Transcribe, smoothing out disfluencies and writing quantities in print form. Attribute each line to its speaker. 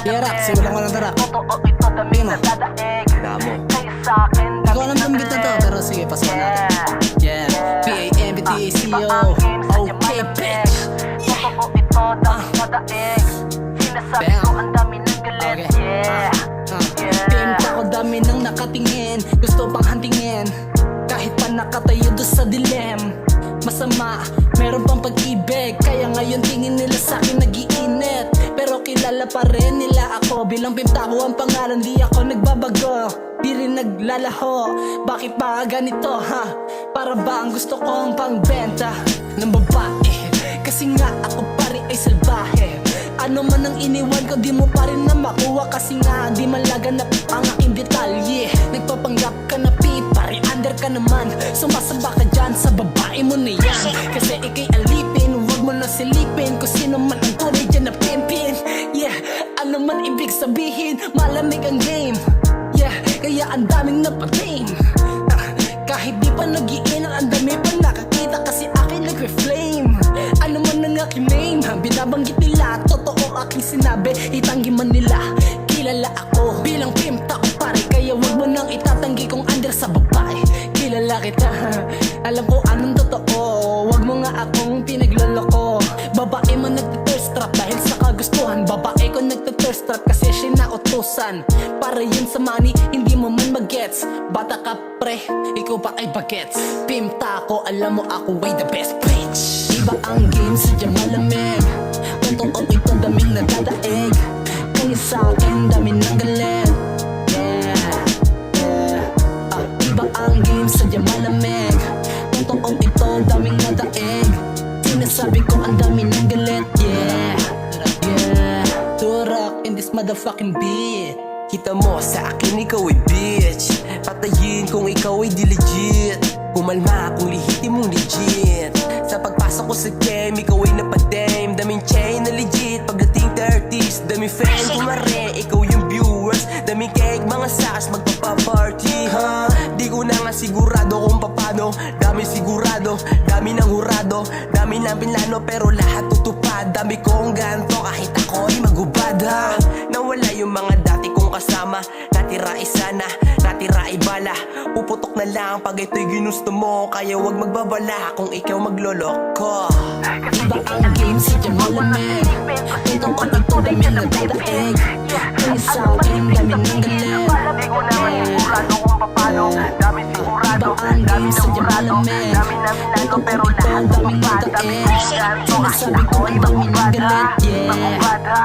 Speaker 1: Yerak, simulan ko ng tarak. Tingnan mo. Ikaw alam tong beat na to, pero sige, pasukan natin. Yeah, P-A-M-B-T-A-C-O. Okay, bitch. Pinta ko dami nang nakatingin, gusto pang hantingin. Kahit pa nakatayo doon sa dilem. Masama, meron pang pag-ibig, kaya ngayon tingin nila sa'kin nag-iinit. Pero kilala pa rin nila ako, bilang pimta ko ang pangalan, di ako nagbabago, di rin naglalaho. Bakit ba ganito ha? Para ba ang gusto kong pangbenta ng babae? Kasi nga ako pare ay salbahe. Ano man ang iniwan ko, di mo pa rin na makuha. Kasi nga di man laganap ang aking detalye. Nagpapanggap ka na pare, under ka naman. Sumasamba ka dyan sa babae mo na yan. Kasi ikay alipin, huwag mo na silipin kung sino man ang tunay dyan na pimpin. Yeah, ano man ibig sabihin, malamig ang game. Yeah, kaya ang daming napating. Kahit di pa nag-iinang, ang dami pa nakakita. Kasi akin nag-reflame. Ano man ang aking name, binabanggit nila, totoo aking sinabi. Itanggi man nila, kilala ako bilang pimta ko pare. Kaya wag mo nang itatanggi kung under sa babae. Kilala kita, alam ko anong totoo. Wag mo nga akong pinagloloko. Babae man nagtithirst trap dahil sa kagustuhan. Babae ko nagtithirst trap kasi siya nautusan. Para yun sa money, hindi mo man magets. Bata ka pre, ikaw pa ay bagets. Pimta ko, alam mo ako ay the best bitch. Iba ang game, sadyang malamig. Totoo ito, daming nadadaig. Kaya sa'kin, daming ng galit. Iba ang game, sadyang malamig. Totoo ito, daming nadaig. Sinasabi ko ang dami ng galit. Yeah, yeah. Turak in this motherfucking beat.
Speaker 2: Kita mo sa akin ikaw ay bitch. Patayin kung ikaw ay di legit. Kumalma kung lihitin mong legit. Sa pagpasok ko sa game, ikaw ay napadame. Daming chain na legit. Pagdating 30s, daming fan kumare. Ikaw yung viewers, daming cake, mga sakas magpapaparty ha? Di ko na nga sigurado kung papano. Dami sigurado, dami ng hurado, dami ng pinlano, pero lahat tutupad. Dami kong ganto kahit ako'y magubad ha? Nawala yung mga dati kong kasama. Natira isana, natira ibala. Puputok na lang pag ito'y ginusto mo. Kaya wag magbabala kung ikaw magloloko.
Speaker 1: Iba ang game, sadyang malamig. Totoo ito, dami nagdadaig. Kaya sa'kin, dami ng galit.
Speaker 3: Di ko naman sigurado kung papano. Dami sigurado, dami ng murado, dami na minado, pero lahat
Speaker 1: daming
Speaker 3: tupad. Dami kong ganto, kahit ako'y magubad ha? Magubad ha?